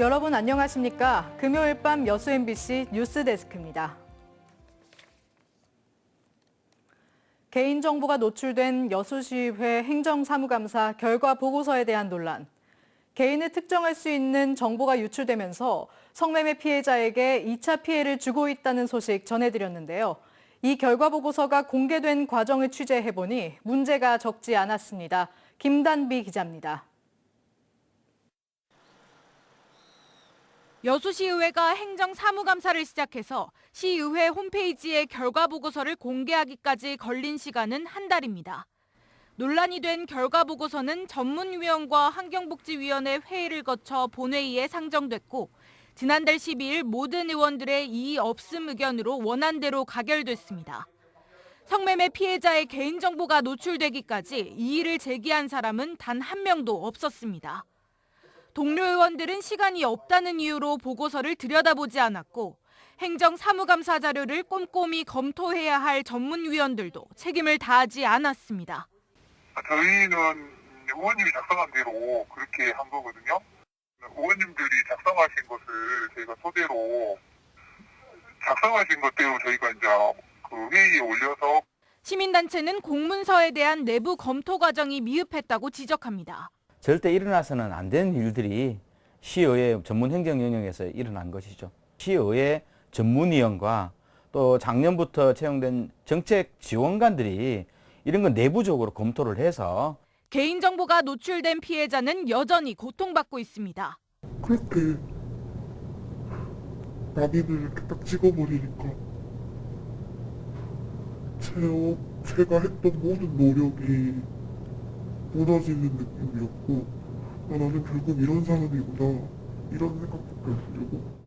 여러분 안녕하십니까? 금요일 밤 여수 MBC 뉴스데스크입니다. 개인정보가 노출된 여수시의회 행정사무감사 결과 보고서에 대한 논란. 개인을 특정할 수 있는 정보가 유출되면서 성매매 피해자에게 2차 피해를 주고 있다는 소식 전해드렸는데요. 이 결과 보고서가 공개된 과정을 취재해보니 문제가 적지 않았습니다. 김단비 기자입니다. 여수시의회가 행정사무감사를 시작해서 시의회 홈페이지에 결과보고서를 공개하기까지 걸린 시간은 한 달입니다. 논란이 된 결과보고서는 전문위원과 환경복지위원회 회의를 거쳐 본회의에 상정됐고 지난달 12일 모든 의원들의 이의 없음 의견으로 원안대로 가결됐습니다. 성매매 피해자의 개인정보가 노출되기까지 이의를 제기한 사람은 단 한 명도 없었습니다. 동료 의원들은 시간이 없다는 이유로 보고서를 들여다보지 않았고 행정사무감사 자료를 꼼꼼히 검토해야 할 전문위원들도 책임을 다하지 않았습니다. 저희는 의원님이 작성한 대로 그렇게 한 거거든요. 의원님들이 작성하신 것을 저희가 토대로 작성하신 것대로 저희가 이제 그 회의에 올려서 시민단체는 공문서에 대한 내부 검토 과정이 미흡했다고 지적합니다. 절대 일어나서는 안 되는 일들이 시의회 전문 행정 영역에서 일어난 것이죠. 시의회 전문위원과 또 작년부터 채용된 정책 지원관들이 이런 건 내부적으로 검토를 해서 개인정보가 노출된 피해자는 여전히 고통받고 있습니다. 그렇게 나비를 이렇게 딱 찍어버리니까 제가 했던 모든 노력이 무너지는 느낌이었고 나는 결국 이런 사람이구나 이런 생각밖에 안 들고.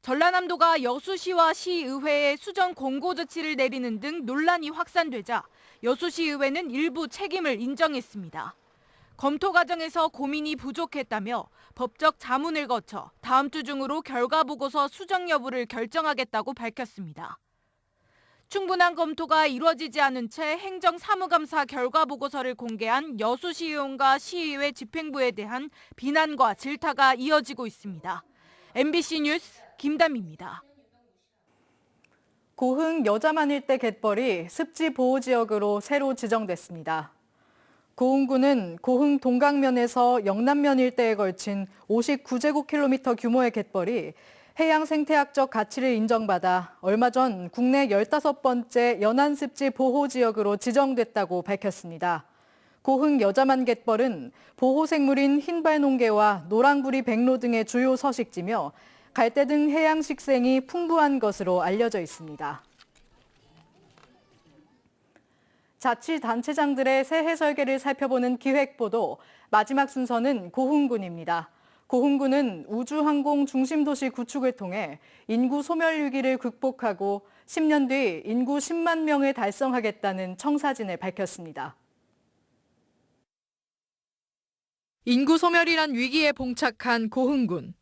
전라남도가 여수시와 시의회에 수정 공고 조치를 내리는 등 논란이 확산되자 여수시의회는 일부 책임을 인정했습니다. 검토 과정에서 고민이 부족했다며 법적 자문을 거쳐 다음 주 중으로 결과보고서 수정 여부를 결정하겠다고 밝혔습니다. 충분한 검토가 이루어지지 않은 채 행정사무감사 결과보고서를 공개한 여수시의원과 시의회 집행부에 대한 비난과 질타가 이어지고 있습니다. MBC 뉴스 김담입니다. 고흥 여자만 일대 갯벌이 습지보호지역으로 새로 지정됐습니다. 고흥군은 고흥 동강면에서 영남면 일대에 걸친 59제곱킬로미터 규모의 갯벌이 해양 생태학적 가치를 인정받아 얼마 전 국내 15번째 연안습지 보호지역으로 지정됐다고 밝혔습니다. 고흥 여자만 갯벌은 보호생물인 흰발농개와 노랑부리 백로 등의 주요 서식지며 갈대 등 해양 식생이 풍부한 것으로 알려져 있습니다. 자치단체장들의 새해 설계를 살펴보는 기획보도 마지막 순서는 고흥군입니다. 고흥군은 우주항공 중심도시 구축을 통해 인구 소멸 위기를 극복하고 10년 뒤 인구 10만 명을 달성하겠다는 청사진을 밝혔습니다. 인구 소멸이란 위기에 봉착한 고흥군.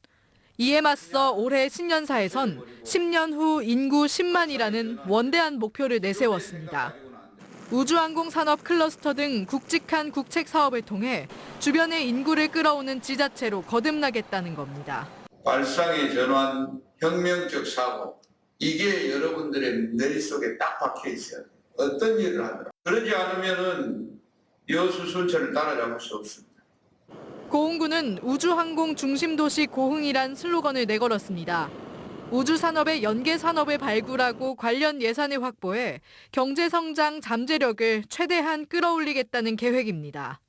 이에 맞서 올해 신년사에선 10년 후 인구 10만이라는 원대한 목표를 내세웠습니다. 우주항공 산업 클러스터 등 굵직한 국책 사업을 통해 주변의 인구를 끌어오는 지자체로 거듭나겠다는 겁니다. 발상의 전환, 혁명적 사고, 이게 여러분들의 머릿속에 딱 박혀 있어요. 어떤 일을 하더라. 그러지 않으면은 여수 순천을 따라잡을 수 없습니다. 고흥군은 우주항공 중심도시 고흥이란 슬로건을 내걸었습니다. 우주산업의 연계산업을 발굴하고 관련 예산을 확보해 경제성장 잠재력을 최대한 끌어올리겠다는 계획입니다.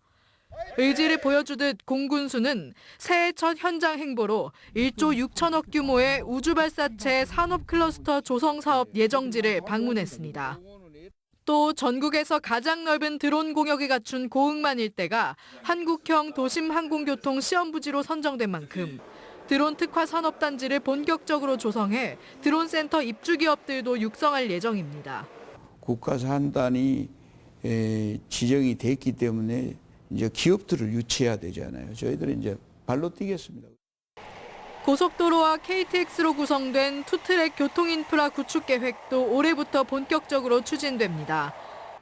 의지를 보여주듯 공군수는 새해 첫 현장 행보로 1조 6천억 규모의 우주발사체 산업클러스터 조성사업 예정지를 방문했습니다. 또 전국에서 가장 넓은 드론 공역을 갖춘 고흥만 일대가 한국형 도심 항공교통 시험부지로 선정된 만큼 드론 특화 산업단지를 본격적으로 조성해 드론 센터 입주 기업들도 육성할 예정입니다. 국가 산단이 지정이 됐기 때문에 이제 기업들을 유치해야 되잖아요. 저희들은 이제 발로 뛰겠습니다. 고속도로와 KTX로 구성된 투트랙 교통인프라 구축 계획도 올해부터 본격적으로 추진됩니다.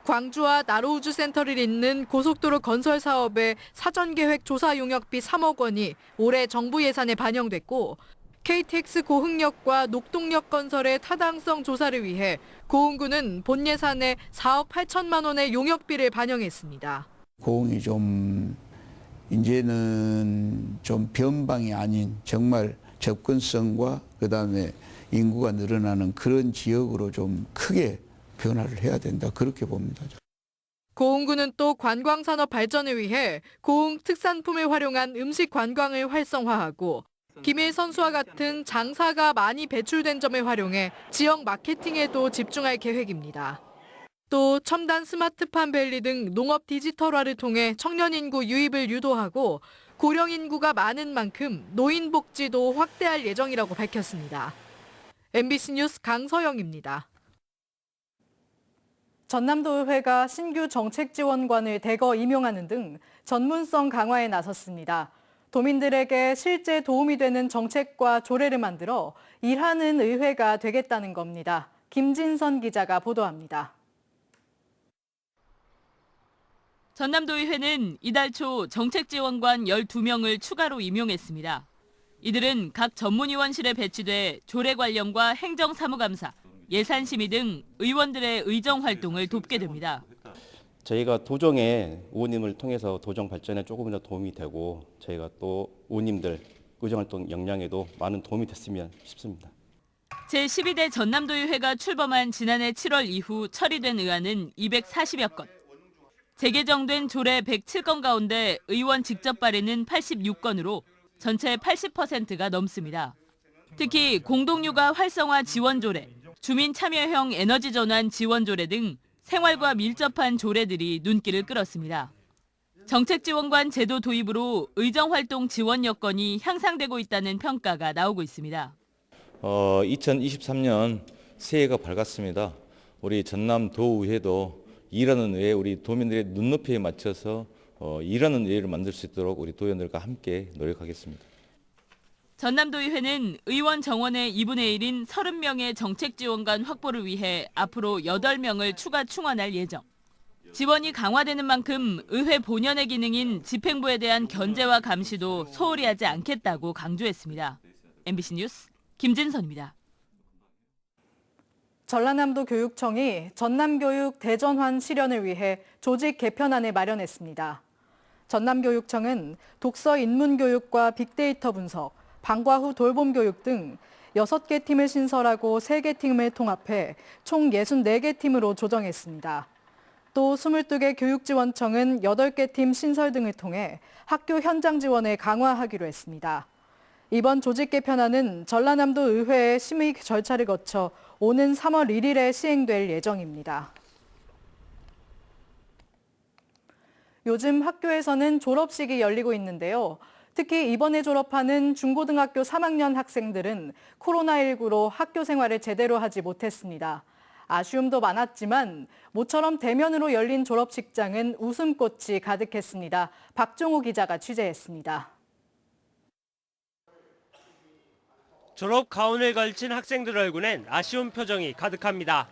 광주와 나로우주 센터를 잇는 고속도로 건설 사업의 사전계획 조사 용역비 3억 원이 올해 정부 예산에 반영됐고 KTX 고흥역과 녹동역 건설의 타당성 조사를 위해 고흥군은 본 예산에 4억 8천만 원의 용역비를 반영했습니다. 고흥이 좀 이제는 좀 변방이 아닌 정말 접근성과 그다음에 인구가 늘어나는 그런 지역으로 좀 크게 변화를 해야 된다 그렇게 봅니다. 고흥군은 또 관광산업 발전을 위해 고흥 특산품을 활용한 음식 관광을 활성화하고 김일 선수와 같은 장사가 많이 배출된 점을 활용해 지역 마케팅에도 집중할 계획입니다. 또 첨단 스마트팜 밸리 등 농업 디지털화를 통해 청년 인구 유입을 유도하고 고령 인구가 많은 만큼 노인 복지도 확대할 예정이라고 밝혔습니다. MBC 뉴스 강서영입니다. 전남도의회가 신규 정책지원관을 대거 임용하는 등 전문성 강화에 나섰습니다. 도민들에게 실제 도움이 되는 정책과 조례를 만들어 일하는 의회가 되겠다는 겁니다. 김진선 기자가 보도합니다. 전남도의회는 이달 초 정책지원관 12명을 추가로 임용했습니다. 이들은 각 전문위원실에 배치돼 조례 관련과 행정사무감사, 예산심의 등 의원들의 의정 활동을 돕게 됩니다. 저희가 도정에 의원님을 통해서 도정 발전에 조금 더 도움이 되고 저희가 또 의원님들 의정활동 역량에도 많은 도움이 됐으면 싶습니다. 제12대 전남도의회가 출범한 지난해 7월 이후 처리된 의안은 240여 건. 재개정된 조례 107건 가운데 의원 직접 발의는 86건으로 전체 80%가 넘습니다. 특히 공동육아 활성화 지원 조례, 주민 참여형 에너지 전환 지원 조례 등 생활과 밀접한 조례들이 눈길을 끌었습니다. 정책지원관 제도 도입으로 의정활동 지원 여건이 향상되고 있다는 평가가 나오고 있습니다. 2023년 새해가 밝았습니다. 우리 전남도의회도 일하는 의회, 우리 도민들의 눈높이에 맞춰서 일하는 의회를 만들 수 있도록 우리 도의원들과 함께 노력하겠습니다. 전남도의회는 의원 정원의 2분의 1인 30명의 정책지원관 확보를 위해 앞으로 8명을 추가 충원할 예정. 지원이 강화되는 만큼 의회 본연의 기능인 집행부에 대한 견제와 감시도 소홀히 하지 않겠다고 강조했습니다. MBC 뉴스 김진선입니다. 전라남도 교육청이 전남교육 대전환 실현을 위해 조직 개편안을 마련했습니다. 전남교육청은 독서 인문 교육과 빅데이터 분석, 방과 후 돌봄 교육 등 6개 팀을 신설하고 3개 팀을 통합해 총 64개 팀으로 조정했습니다. 또 22개 교육지원청은 8개 팀 신설 등을 통해 학교 현장 지원을 강화하기로 했습니다. 이번 조직 개편안은 전라남도 의회의 심의 절차를 거쳐 오는 3월 1일에 시행될 예정입니다. 요즘 학교에서는 졸업식이 열리고 있는데요. 특히 이번에 졸업하는 중고등학교 3학년 학생들은 코로나19로 학교 생활을 제대로 하지 못했습니다. 아쉬움도 많았지만 모처럼 대면으로 열린 졸업식장은 웃음꽃이 가득했습니다. 박종호 기자가 취재했습니다. 졸업 가운을 걸친 학생들 얼굴엔 아쉬운 표정이 가득합니다.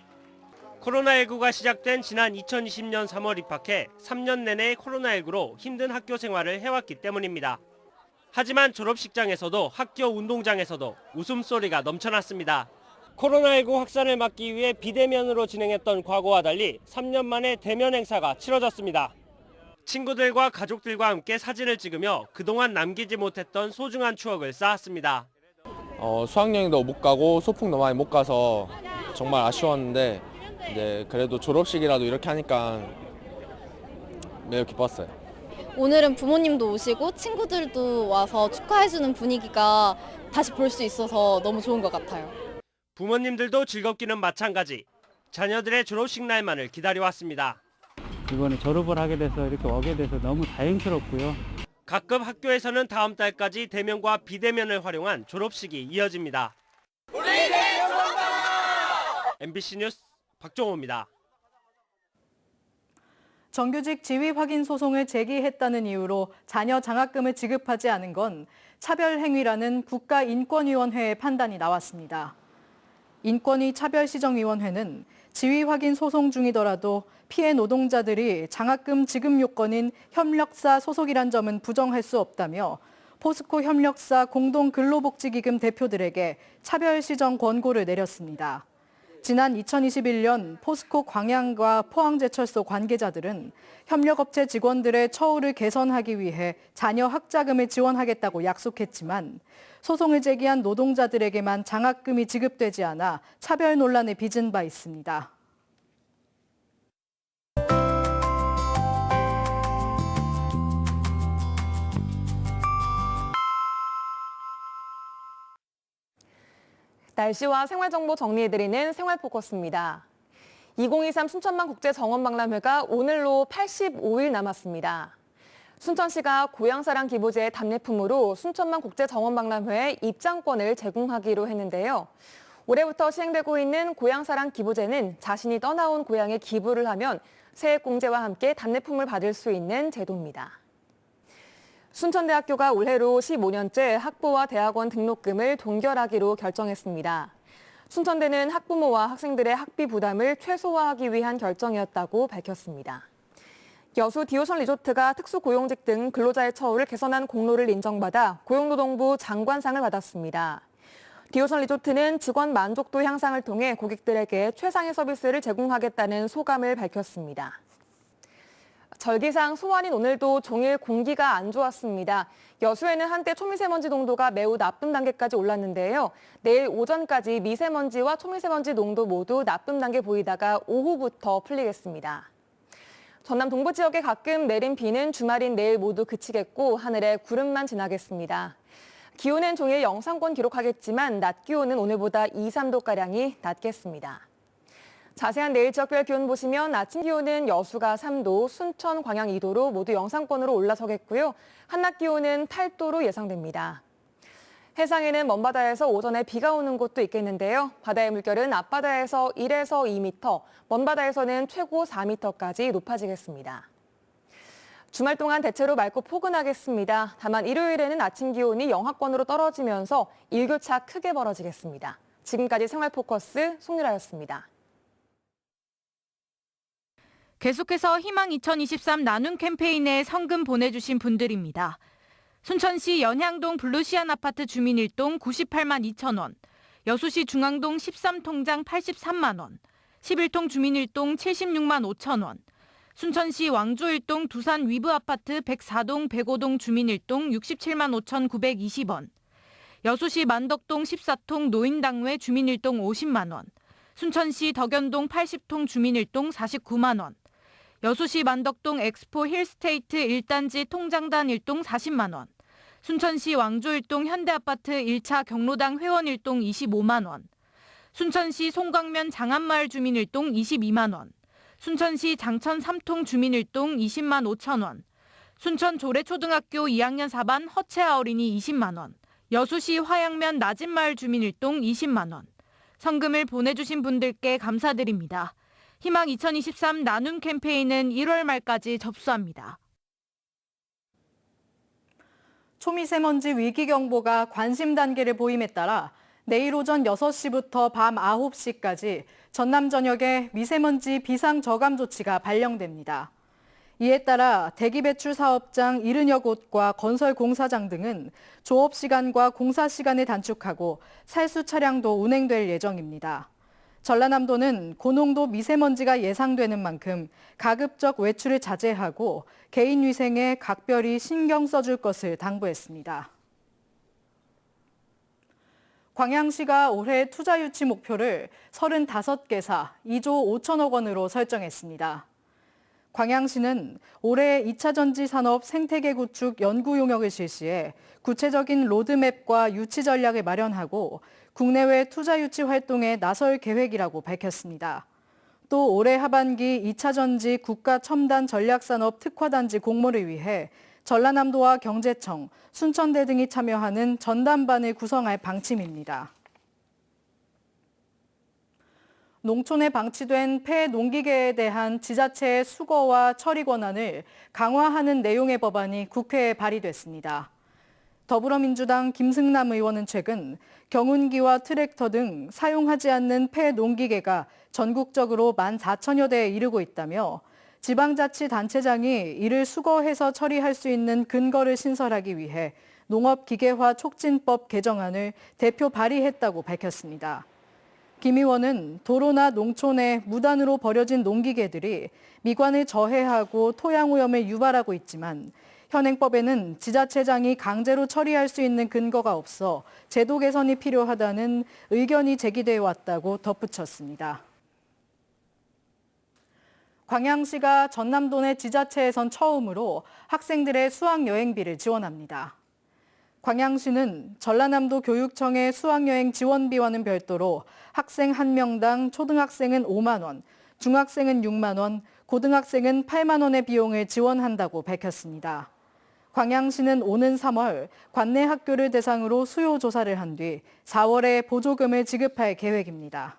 코로나19가 시작된 지난 2020년 3월 입학해 3년 내내 코로나19로 힘든 학교 생활을 해왔기 때문입니다. 하지만 졸업식장에서도 학교 운동장에서도 웃음소리가 넘쳐났습니다. 코로나19 확산을 막기 위해 비대면으로 진행했던 과거와 달리 3년 만에 대면 행사가 치러졌습니다. 친구들과 가족들과 함께 사진을 찍으며 그동안 남기지 못했던 소중한 추억을 쌓았습니다. 수학여행도 못 가고 소풍도 많이 못 가서 정말 아쉬웠는데 이제 그래도 졸업식이라도 이렇게 하니까 매우 기뻤어요. 오늘은 부모님도 오시고 친구들도 와서 축하해주는 분위기가 다시 볼 수 있어서 너무 좋은 것 같아요. 부모님들도 즐겁기는 마찬가지. 자녀들의 졸업식 날만을 기다려왔습니다. 이번에 졸업을 하게 돼서 이렇게 오게 돼서 너무 다행스럽고요. 각급 학교에서는 다음 달까지 대면과 비대면을 활용한 졸업식이 이어집니다. MBC 뉴스 박종호입니다. 정규직 지위 확인 소송을 제기했다는 이유로 자녀 장학금을 지급하지 않은 건 차별 행위라는 국가인권위원회의 판단이 나왔습니다. 인권위 차별시정위원회는 지위 확인 소송 중이더라도 피해 노동자들이 장학금 지급 요건인 협력사 소속이란 점은 부정할 수 없다며 포스코 협력사 공동근로복지기금 대표들에게 차별 시정 권고를 내렸습니다. 지난 2021년 포스코 광양과 포항제철소 관계자들은 협력업체 직원들의 처우를 개선하기 위해 자녀 학자금을 지원하겠다고 약속했지만 소송을 제기한 노동자들에게만 장학금이 지급되지 않아 차별 논란에 빚은 바 있습니다. 날씨와 생활정보 정리해드리는 생활포커스입니다. 2023 순천만 국제정원박람회가 오늘로 85일 남았습니다. 순천시가 고향사랑 기부제 답례품으로 순천만 국제정원박람회에 입장권을 제공하기로 했는데요. 올해부터 시행되고 있는 고향사랑 기부제는 자신이 떠나온 고향에 기부를 하면 세액공제와 함께 답례품을 받을 수 있는 제도입니다. 순천대학교가 올해로 15년째 학부와 대학원 등록금을 동결하기로 결정했습니다. 순천대는 학부모와 학생들의 학비 부담을 최소화하기 위한 결정이었다고 밝혔습니다. 여수 디오션 리조트가 특수고용직 등 근로자의 처우를 개선한 공로를 인정받아 고용노동부 장관상을 받았습니다. 디오션 리조트는 직원 만족도 향상을 통해 고객들에게 최상의 서비스를 제공하겠다는 소감을 밝혔습니다. 절기상 소환인 오늘도 종일 공기가 안 좋았습니다. 여수에는 한때 초미세먼지 농도가 매우 나쁨 단계까지 올랐는데요. 내일 오전까지 미세먼지와 초미세먼지 농도 모두 나쁨 단계 보이다가 오후부터 풀리겠습니다. 전남 동부 지역에 가끔 내린 비는 주말인 내일 모두 그치겠고 하늘에 구름만 지나겠습니다. 기온은 종일 영상권 기록하겠지만 낮 기온은 오늘보다 2, 3도가량이 낮겠습니다. 자세한 내일 지역별 기온 보시면 아침 기온은 여수가 3도, 순천, 광양 2도로 모두 영상권으로 올라서겠고요. 한낮 기온은 8도로 예상됩니다. 해상에는 먼바다에서 오전에 비가 오는 곳도 있겠는데요. 바다의 물결은 앞바다에서 1에서 2m, 먼바다에서는 최고 4m까지 높아지겠습니다. 주말 동안 대체로 맑고 포근하겠습니다. 다만 일요일에는 아침 기온이 영하권으로 떨어지면서 일교차 크게 벌어지겠습니다. 지금까지 생활포커스 송유라였습니다. 계속해서 희망 2023 나눔 캠페인에 성금 보내주신 분들입니다. 순천시 연향동 블루시안 아파트 주민 1동 98만 2천 원, 여수시 중앙동 13통장 83만 원, 11통 주민 1동 76만 5천 원, 순천시 왕조 1동 두산 위브 아파트 104동 105동 주민 1동 67만 5천 920원, 여수시 만덕동 14통 노인당회 주민 1동 50만 원, 순천시 덕연동 80통 주민 1동 49만 원, 여수시 만덕동 엑스포 힐스테이트 1단지 통장단 1동 40만 원, 순천시 왕조 1동 현대아파트 1차 경로당 회원 1동 25만 원, 순천시 송광면 장안마을 주민 1동 22만 원, 순천시 장천 3통 주민 1동 20만 5천 원, 순천 조례초등학교 2학년 4반 허채아 어린이 20만 원, 여수시 화양면 낮은마을 주민 1동 20만 원. 성금을 보내주신 분들께 감사드립니다. 희망 2023 나눔 캠페인은 1월 말까지 접수합니다. 초미세먼지 위기경보가 관심 단계를 보임에 따라 내일 오전 6시부터 밤 9시까지 전남 전역에 미세먼지 비상저감 조치가 발령됩니다. 이에 따라 대기배출 사업장 70여 곳과 건설 공사장 등은 조업 시간과 공사 시간을 단축하고 살수 차량도 운행될 예정입니다. 전라남도는 고농도 미세먼지가 예상되는 만큼 가급적 외출을 자제하고 개인 위생에 각별히 신경 써줄 것을 당부했습니다. 광양시가 올해 투자 유치 목표를 35개사 2조 5천억 원으로 설정했습니다. 광양시는 올해 2차 전지 산업 생태계 구축 연구 용역을 실시해 구체적인 로드맵과 유치 전략을 마련하고 국내외 투자 유치 활동에 나설 계획이라고 밝혔습니다. 또 올해 하반기 2차 전지 국가 첨단 전략산업 특화단지 공모를 위해 전라남도와 경제청, 순천대 등이 참여하는 전담반을 구성할 방침입니다. 농촌에 방치된 폐 농기계에 대한 지자체의 수거와 처리 권한을 강화하는 내용의 법안이 국회에 발의됐습니다. 더불어민주당 김승남 의원은 최근 경운기와 트랙터 등 사용하지 않는 폐농기계가 전국적으로 14,000여 대에 이르고 있다며 지방자치단체장이 이를 수거해서 처리할 수 있는 근거를 신설하기 위해 농업기계화 촉진법 개정안을 대표 발의했다고 밝혔습니다. 김 의원은 도로나 농촌에 무단으로 버려진 농기계들이 미관을 저해하고 토양오염을 유발하고 있지만 현행법에는 지자체장이 강제로 처리할 수 있는 근거가 없어 제도 개선이 필요하다는 의견이 제기돼 왔다고 덧붙였습니다. 광양시가 전남도 내 지자체에선 처음으로 학생들의 수학여행비를 지원합니다. 광양시는 전라남도 교육청의 수학여행 지원비와는 별도로 학생 1명당 초등학생은 5만 원, 중학생은 6만 원, 고등학생은 8만 원의 비용을 지원한다고 밝혔습니다. 광양시는 오는 3월 관내 학교를 대상으로 수요 조사를 한 뒤 4월에 보조금을 지급할 계획입니다.